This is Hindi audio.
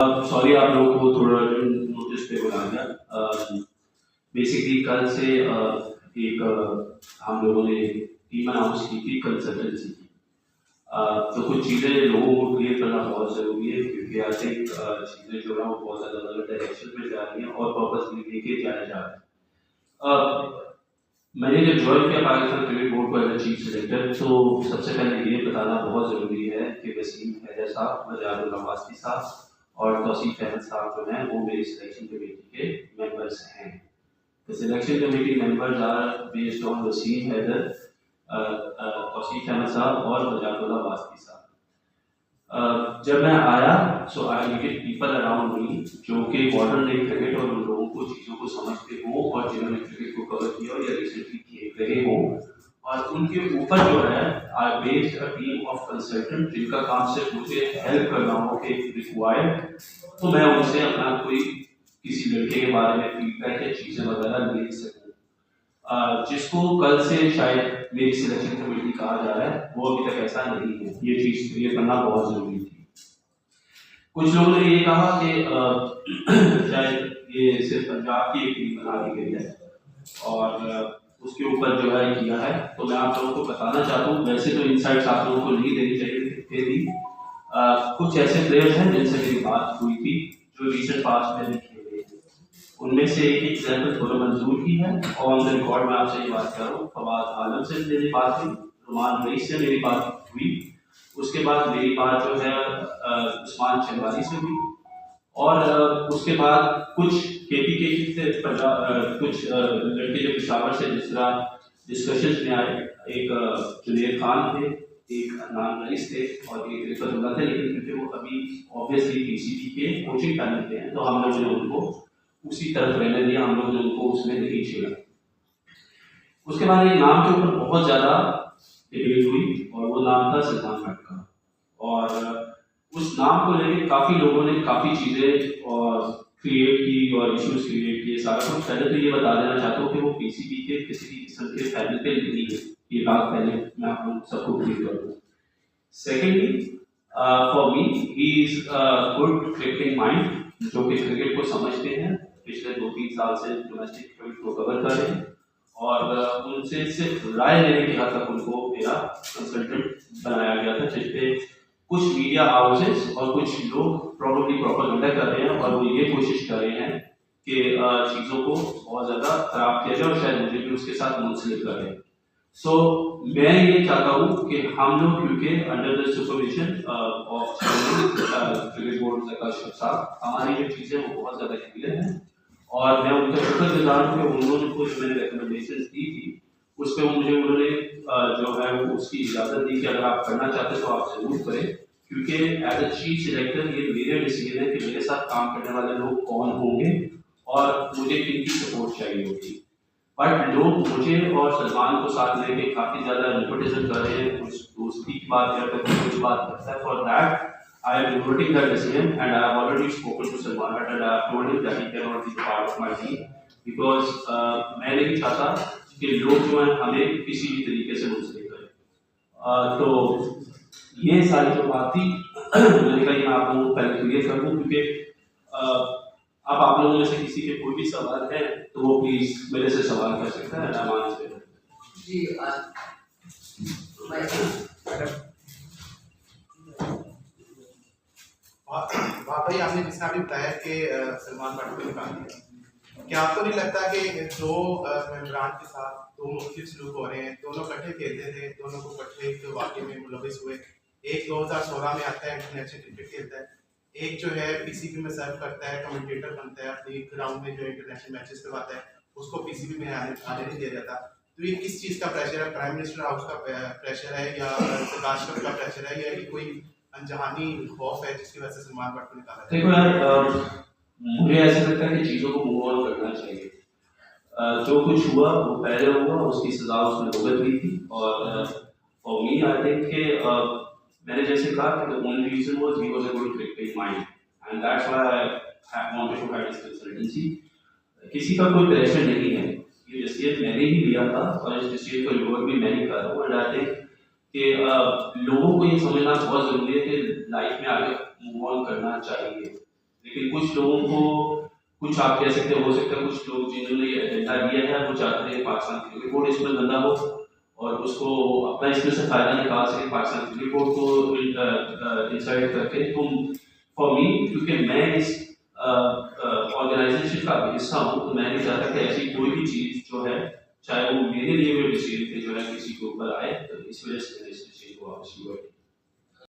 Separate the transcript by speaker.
Speaker 1: सॉरी आप लोगों को थोड़ा नोटिस पे बुला दिया। बेसिकली कल से हम लोगों ने टीम अनाउंस की थी कंसल्टेंसी की। तो कुछ चीज़ें लोगों को क्लियर करना बहुत ज़रूरी है, क्योंकि आई थिंक चीज़ें जो है वो बहुत ज़्यादा गलत डायरेक्शन में जा रही हैं और पर्पसली लेके जाया जा रहा है। मैंने जब ज्वाइन किया पाकिस्तान क्रिकेट बोर्ड को एज चीफ सेलेक्टर, तो सबसे पहले ये बताना बहुत ज़रूरी है कि वसीम हैदर साहब, वजारुल वास्ती साहब और तौसीफ अहमद साहब जो हैं वो मेरी सिलेक्शन कमेटी के मेंबर्स हैं। The selection committee members are based on Wasim Haider, Tauseef Ahmad sahab और वजारुल वास्ती साहब। जब मैं आया so I needed people around me जो कि मॉडर्न डे क्रिकेट और उन लोगों को चीज़ों को समझते हों और जिन्होंने क्रिकेट को कवर किया और या रिसेंटली खेल रहे हों, और उनके ऊपर जो है आई based a team of consultant जिनका काम सिर्फ मुझे हेल्प करना हो कि रिक्वायर्ड, तो मैं उनसे अपना कोई किसी लड़के के बारे में फीडबैक या चीज़ें वगैरह ले सकूँ। जिसको कल से शायद मेरी सिलेक्शन कमेटी कहा जा रहा है, वो अभी तक ऐसा नहीं है। ये चीज़ क्लियर करना बहुत ज़रूरी थी। कुछ लोगों ने ये कहा कि शायद ये सिर्फ पंजाब की एक टीम बना दी गई है और उसके ऊपर जो है किया है, तो मैं आप लोगों को बताना चाहता हूँ, वैसे तो इनसाइट्स आप लोगों को नहीं देनी चाहिए थी। कुछ ऐसे प्लेयर्स हैं जिनसे मेरी बात हुई थी जो रिसेंट पास्ट में नहीं खेले हैं। उनमें से एक एग्जाम्पल थोड़ा मंजूर की है और ऑन द रिकॉर्ड में आपसे ये बात कर रहा हूँ। फवाद आलम से मेरी बात हुई, रुमान रईस से मेरी बात हुई, उसके बाद मेरी बात जो है उस्मान चंदवानी से हुई, और उसके बाद कुछ KPK से कुछ लड़के जो पेशावर से जिस तरह डिस्कशंस में आए, एक जुनेद खान थे, एक अदनान रईस थे और एक रिफतुल्लाह थे, लेकिन क्योंकि वो अभी ऑब्वियसली PCB के कोचिंग करने के हैं तो हम लोगों ने उनको उसी तरफ रहने दिया, हम लोगों ने उनको उसमें नहीं छेड़ा। उसके बाद एक नाम के ऊपर बहुत ज़्यादा डिबेट हुई और वो नाम था सलमान भट्ट का, और उस नाम को लेकर काफ़ी लोगों ने काफ़ी चीज़ें और क्रिएट की और इश्यूज क्रिएट किए। सारा कुछ पहले तो ये बता देना चाहता हूँ कि वो PCB के किसी भी किस्म के फैमिली पे नहीं है, ये बात पहले मैं आप लोग सबको क्लियर कर दूँ। Secondly for me he is good cricketing mind, जो कि क्रिकेट को समझते हैं, पिछले 2-3 साल से डोमेस्टिक क्रिकेट को कवर कर रहे हैं, और उनसे सिर्फ राय लेने की हद तक उनको मेरा कंसल्टेंट बनाया गया था, जिसपे कुछ मीडिया हाउसेस और कुछ लोग प्रोबेबली प्रोपेगेंडा कर रहे हैं और वो ये कोशिश कर रहे हैं कि चीज़ों को बहुत ज़्यादा खराब किया जाए और शायद मुझे भी उसके साथ मुंसलिक कर रहे हैं। सो मैं ये चाहता हूँ कि हम लोग, क्योंकि under the supervision of cricket board साहब, हमारी जो चीज़ें वो बहुत ज़्यादा क्लियर हैं और मैं उनका शुक्रगुजार हूँ कि उन्होंने कुछ मैंने रिकमेंडेशन दी थी, उस पर उन्होंने जो है वो उसकी इजाज़त दी कि अगर आप करना चाहते तो आप जरूर करें, क्योंकि एज अ चीफ सिलेक्टर ये मेरे डिसीजन है कि मेरे साथ काम करने वाले लोग कौन होंगे और मुझे किन की सपोर्ट चाहिए होगी। बट लोग मुझे और सलमान को साथ लेके काफ़ी ज़्यादा नेपोटिज्म कर रहे हैं, कुछ दोस्ती की बात करते हैं, कुछ बात करता है। For that I am reverting that decision and I have already spoken to Salman Bhatt and I have told him that he cannot be part of my team because मैं नहीं चाहता कि लोग जो हैं हमें किसी भी तरीके से मुंसलिक करें। तो ये सारी जो बात थी मैंने कहा मैं आप लोगों को पहले क्लियर कर दूँ, क्योंकि अब आप लोगों में से किसी के कोई भी सवाल है तो वो प्लीज मेरे से सवाल कर सकता है। रहमान से
Speaker 2: जी
Speaker 3: भाई आपने जिसने अभी बताया कि सलमान भट्ट को निकाल दिया, क्या आपको नहीं लगता कि दो मेम्बरान के साथ दो मुख्तलिफ सलूक हो रहे हैं, दोनों इकट्ठे खेलते थे, दोनों को इकट्ठे एक वाक़े में मुलविस हुए, एक 2016 में आता है इंटरनेशनल क्रिकेट खेलता है, एक जो है PCB में सर्व करता है, कमेंटेटर बनता है, अपनी ग्राउंड में जो इंटरनेशनल मैचेस करवाता है उसको PCB में आने नहीं दिया जाता। तो ये किस चीज़ का प्रेशर है? प्राइम मिनिस्टर हाउस का प्रेशर है या राष्ट्रपति का प्रेशर है या कोई अनजानी खौफ है जिसकी वजह से सलमान भट्ट को निकाला जाए?
Speaker 1: देखो यार, मुझे ऐसा लगता है कि चीज़ों को मूव ऑन करना चाहिए। जो कुछ हुआ वो पहले हुआ, उसकी सजा उसने भुगत ली थी, और फॉर मी आई थिंक कि मैंने जैसे कहा कि the only reason was he was a good cricket mind and that's why I wanted to have this consultancy. किसी का कोई प्रेशर नहीं है, ये डिसीजन मैंने ही लिया था और इस डिसीजन को रिवॉर्ड भी मैं ही कर रहा हूँ। एंड आई थिंक कि लोगों को ये समझना बहुत ज़रूरी है कि लाइफ में आगे मूव ऑन करना चाहिए। लेकिन कुछ लोगों को, कुछ आप कह सकते हो सकता है कुछ लोग जिन्होंने ये एजेंडा लिया है वो चाहते हैं पाकिस्तान क्रिकेट बोर्ड इसमें गंदा हो और उसको अपना इसमें से फायदा निकाल सके पाकिस्तान क्रिकेट बोर्ड को इंसल्ट करके। तुम फॉर मी, क्योंकि मैं इस ऑर्गेनाइजेशन का हिस्सा हूँ, तो मैं नहीं चाहता कि ऐसी कोई भी चीज़ जो है, चाहे वो मेरे लिए भी डिसीजन जो है किसी के ऊपर आए, तो इस वजह से मैंने इस डिसीजन को वापस लिया।